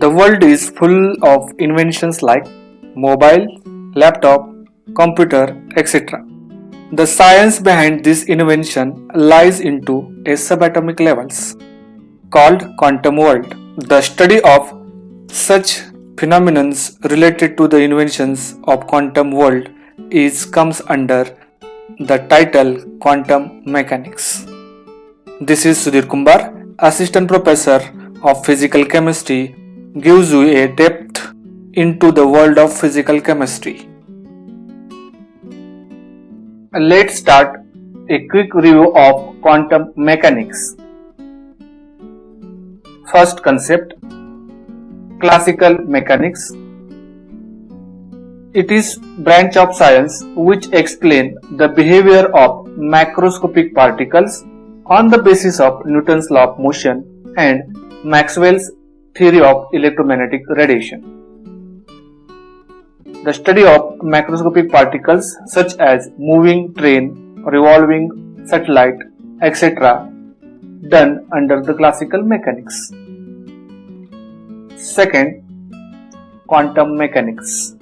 The world is full of inventions like mobile, laptop, computer, etc. The science behind this invention lies into a subatomic levels called quantum world. The study of such phenomena related to the inventions of quantum world comes under the title quantum mechanics. This is Sudhir Kumbar, assistant professor of physical chemistry, gives you a depth into the world of physical chemistry. Let's start a quick review of quantum mechanics. First concept, classical mechanics. It is branch of science which explain the behavior of macroscopic particles on the basis of Newton's law of motion and Maxwell's theory of electromagnetic radiation. The study of macroscopic particles such as moving train, revolving satellite, etc. done under the classical mechanics. Second, quantum mechanics.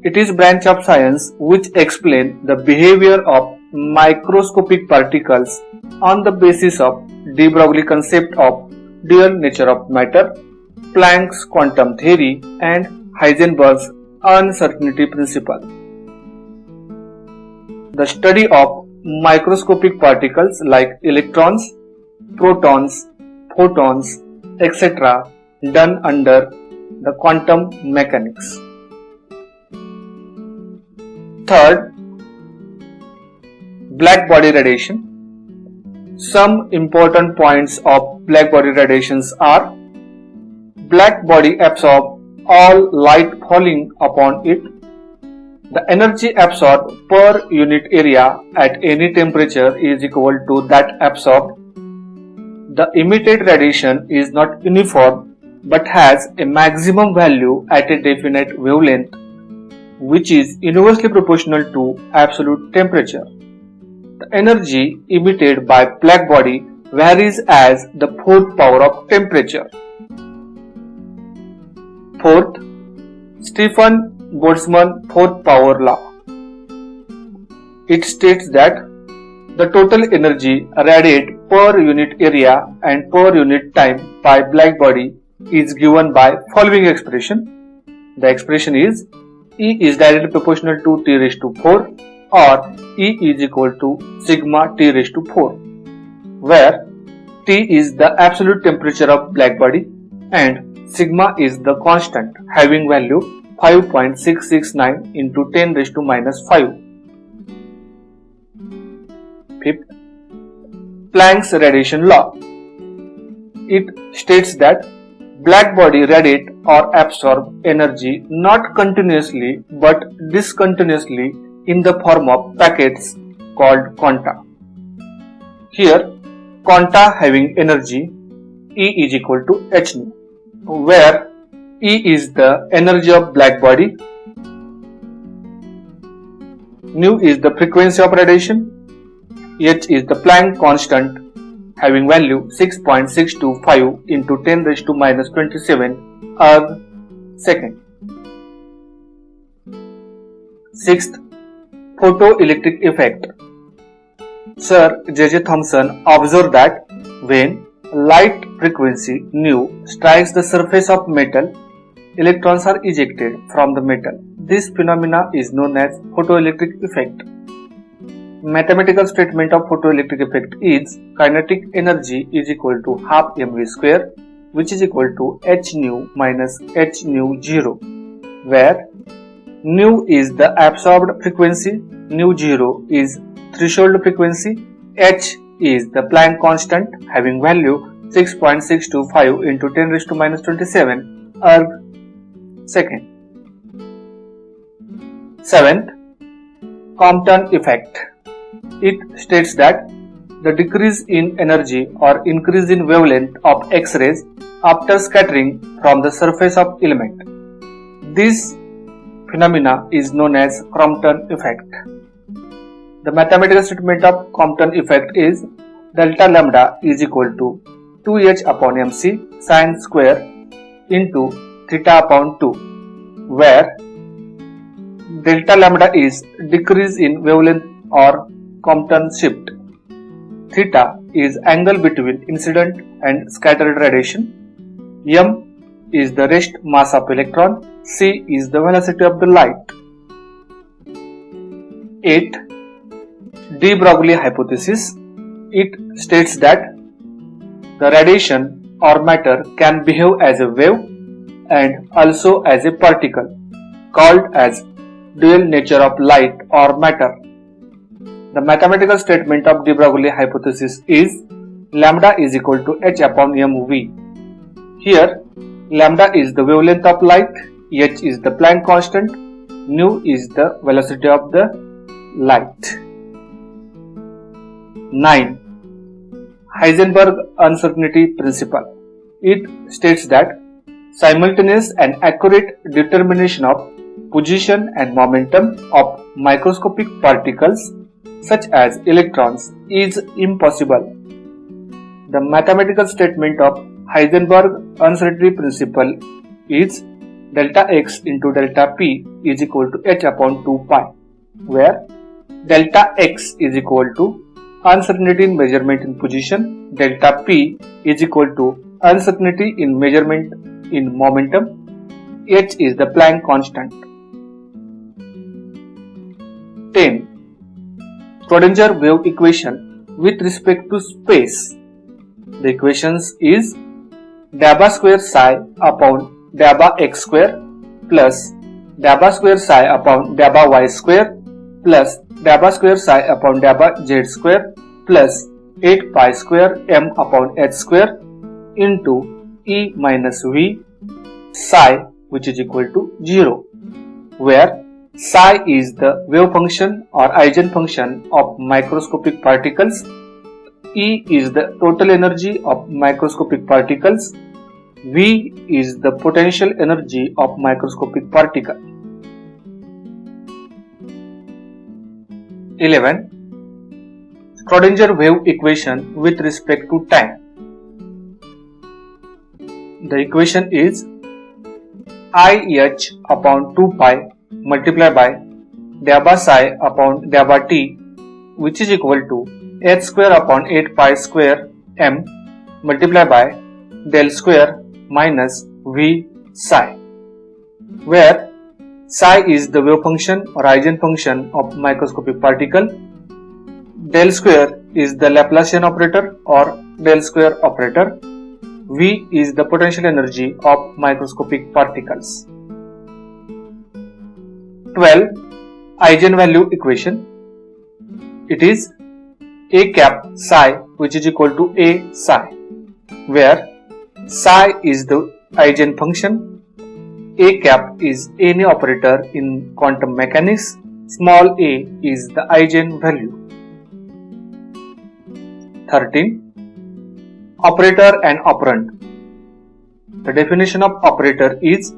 It is branch of science which explain the behavior of microscopic particles on the basis of de Broglie concept of dual nature of matter, Planck's quantum theory and Heisenberg's uncertainty principle. The study of microscopic particles like electrons, protons, photons, etc. done under the quantum mechanics. Third, black body radiation. Some important points of black body radiations are: black body absorbs all light falling upon it. The energy absorbed per unit area at any temperature is equal to that absorbed. The emitted radiation is not uniform but has a maximum value at a definite wavelength, which is inversely proportional to absolute temperature. The energy emitted by black body varies as the fourth power of temperature. Fourth, Stephen Boltzmann fourth power law. It states that the total energy radiated per unit area and per unit time by black body is given by following expression. The expression is E is directly proportional to T raised to 4 or E is equal to sigma T raised to 4, where T is the absolute temperature of black body and sigma is the constant having value 5.669 into 10 raised to minus 5. Fifth, Planck's radiation law. It states that black body radiate or absorb energy not continuously but discontinuously in the form of packets called quanta. Here, quanta having energy E is equal to h nu, where E is the energy of black body, nu is the frequency of radiation, h is the Planck constant having value 6.625 into 10 raised to minus 27 erg second. Sixth, photoelectric effect. Sir J.J. Thomson observed that when light frequency nu strikes the surface of metal, electrons are ejected from the metal. This phenomena is known as photoelectric effect. Mathematical statement of photoelectric effect is kinetic energy is equal to half mv square, which is equal to h nu minus h nu 0, where nu is the absorbed frequency, nu 0 is threshold frequency, h is the Planck constant having value 6.625 into 10 raised to minus 27 erg second. Seventh, Compton effect. It states that the decrease in energy or increase in wavelength of X-rays after scattering from the surface of element. This phenomena is known as Compton effect. The mathematical statement of Compton effect is delta lambda is equal to 2h upon mc sine square into theta upon 2, where delta lambda is decrease in wavelength or Compton shift. Theta is angle between incident and scattered radiation. M is the rest mass of electron. C is the velocity of the light. 8. De Broglie hypothesis. It states that the radiation or matter can behave as a wave and also as a particle, called as dual nature of light or matter. The mathematical statement of de Broglie hypothesis is lambda is equal to h upon mv. Here, lambda is the wavelength of light, h is the Planck constant, nu is the velocity of the light. 9. Heisenberg uncertainty principle. It states that simultaneous and accurate determination of position and momentum of microscopic particles such as electrons is impossible. The mathematical statement of Heisenberg uncertainty principle is delta x into delta p is equal to h upon 2 pi, where delta x is equal to uncertainty in measurement in position, delta p is equal to uncertainty in measurement in momentum, h is the Planck constant. 10. Schrödinger wave equation with respect to space. The equations is dabba square psi upon dabba x square plus dabba square psi upon dabba y square plus dabba square psi upon dabba z square plus 8 pi square m upon h square into e minus v psi, which is equal to 0, where psi is the wave function or eigenfunction of microscopic particles, E is the total energy of microscopic particles, V is the potential energy of microscopic particle. 11. Schrödinger wave equation with respect to time. The equation is IH upon 2 pi multiplied by dabba psi upon dabba t, which is equal to h square upon 8 pi square m multiplied by del square minus v psi, where psi is the wave function or eigenfunction of microscopic particle, del square is the Laplacian operator or del square operator, v is the potential energy of microscopic particles. 12. Eigenvalue equation. It is a cap psi, which is equal to a psi, where psi is the eigenfunction, a cap is any operator in quantum mechanics, small a is the eigenvalue. 13. Operator and operand. The definition of operator is,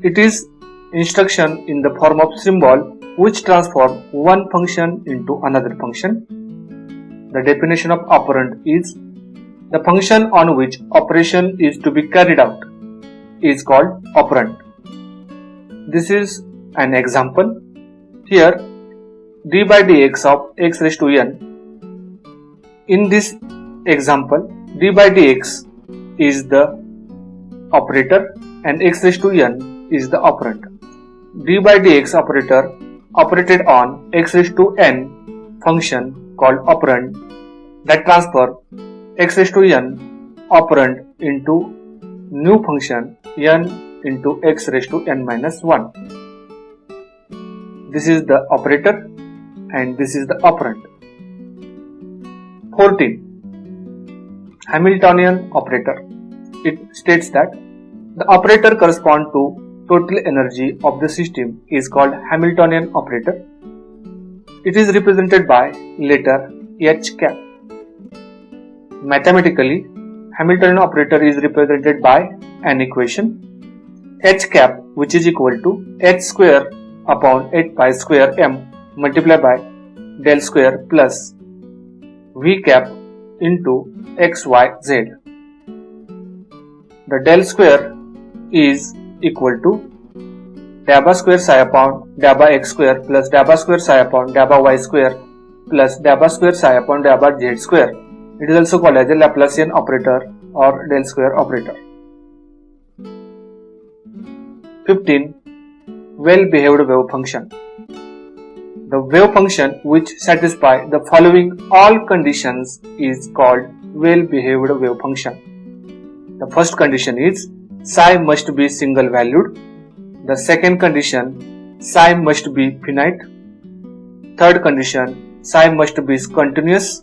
it is instruction in the form of symbol which transform one function into another function. The definition of operand is, the function on which operation is to be carried out is called operand. This is an example. Here, d by dx of x raised to n. In this example, d by dx is the operator and x raised to n is the operand. d by dx operator operated on x raised to n function called operand that transfer x raised to n operand into new function n into x raised to n minus 1. This is the operator and this is the operand. 14. Hamiltonian operator. It states that the operator corresponds to total energy of the system is called Hamiltonian operator. It is represented by letter H cap. Mathematically, Hamiltonian operator is represented by an equation H cap, which is equal to h square upon 8 pi square m multiplied by del square plus v cap into xyz. The del square is equal to dabba square psi upon dabba x square plus dabba square psi upon dabba y square plus dabba square psi upon dabba z square. It is also called as a Laplacian operator or del square operator. 15. Well-behaved wave function. The wave function which satisfies the following all conditions is called well-behaved wave function. The first condition is psi must be single valued. The second condition, psi must be finite. Third condition, psi must be continuous.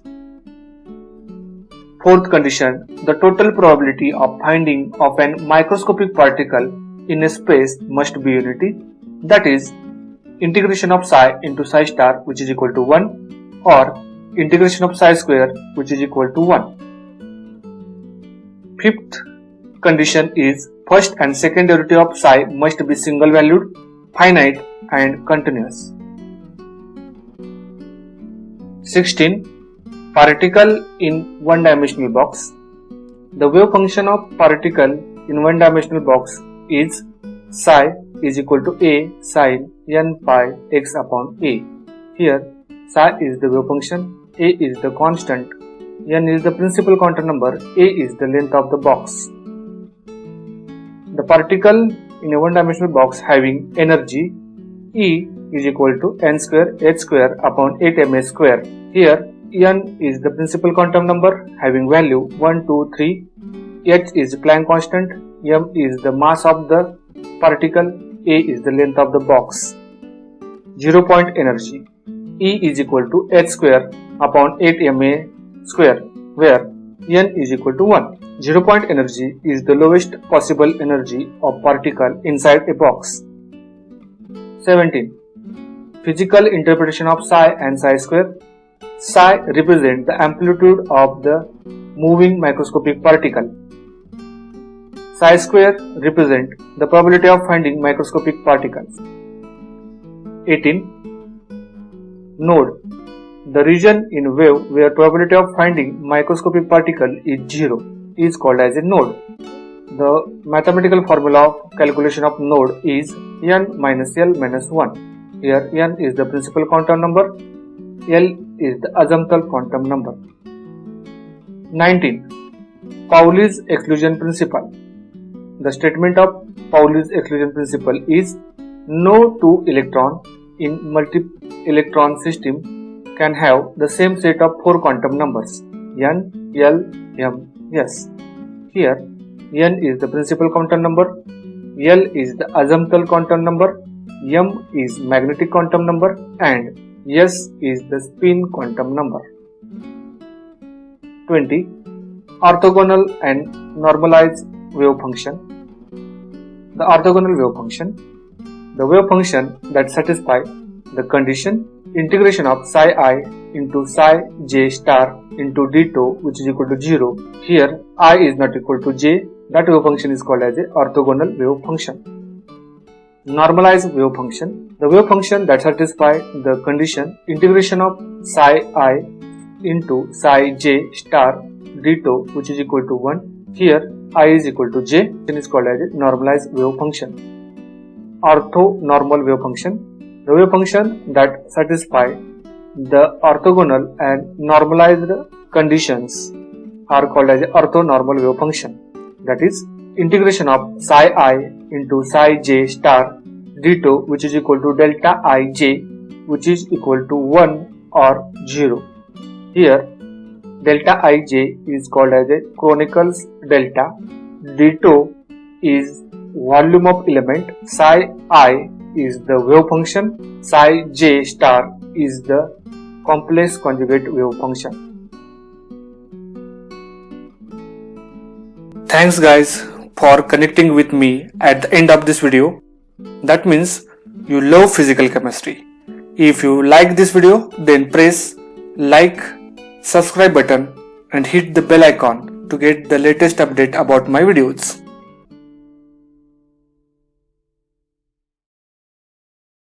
Fourth condition, the total probability of finding of an microscopic particle in a space must be unity, that is, integration of psi into psi star which is equal to 1 or integration of psi square which is equal to 1. Fifth condition is first and second derivative of psi must be single valued, finite and continuous. 16. Particle in one-dimensional box. The wave function of particle in one-dimensional box is psi is equal to a sin n pi x upon a. Here psi is the wave function, a is the constant, n is the principal quantum number, a is the length of the box. The particle in a one-dimensional box having energy E is equal to n square h square upon 8ma square. Here n is the principal quantum number having value 1, 2, 3, h is Planck constant, m is the mass of the particle, a is the length of the box. 0 point energy E is equal to h square upon 8ma square, where n is equal to 1. 0 point energy is the lowest possible energy of particle inside a box. 17. Physical interpretation of psi and psi square. Psi represents the amplitude of the moving microscopic particle. Psi square represents the probability of finding microscopic particles. 18. Node. The region in wave where probability of finding microscopic particle is 0 is called as a node. The mathematical formula of calculation of node is n minus L minus 1. Here n is the principal quantum number, L is the azimuthal quantum number. 19. Pauli's exclusion principle. The statement of Pauli's exclusion principle is no two electrons in multi-electron system can have the same set of 4 quantum numbers n, L, m, s. Here n is the principal quantum number, L is the azimuthal quantum number, m is magnetic quantum number and s is the spin quantum number. 20. Orthogonal and normalized wave function. The orthogonal wave function. The wave function that satisfies the condition integration of psi I into psi j star into d tau which is equal to 0. Here I is not equal to j. That wave function is called as a orthogonal wave function. Normalized wave function. The wave function that satisfies the condition integration of psi I into psi j star d tau which is equal to 1. Here I is equal to j. It is called as a normalized wave function. Orthonormal wave function. The wave function that satisfies the orthogonal and normalized conditions are called as a orthonormal wave function. That is integration of psi I into psi j star d tau which is equal to delta ij which is equal to 1 or 0. Here delta ij is called as a Chronical's delta, d tau is volume of element, psi I is the wave function, psi j star is the complex conjugate wave function. Thanks guys for connecting with me at the end of this video. That means you love physical chemistry. If you like this video, then press like, subscribe button and hit the bell icon to get the latest update about my videos.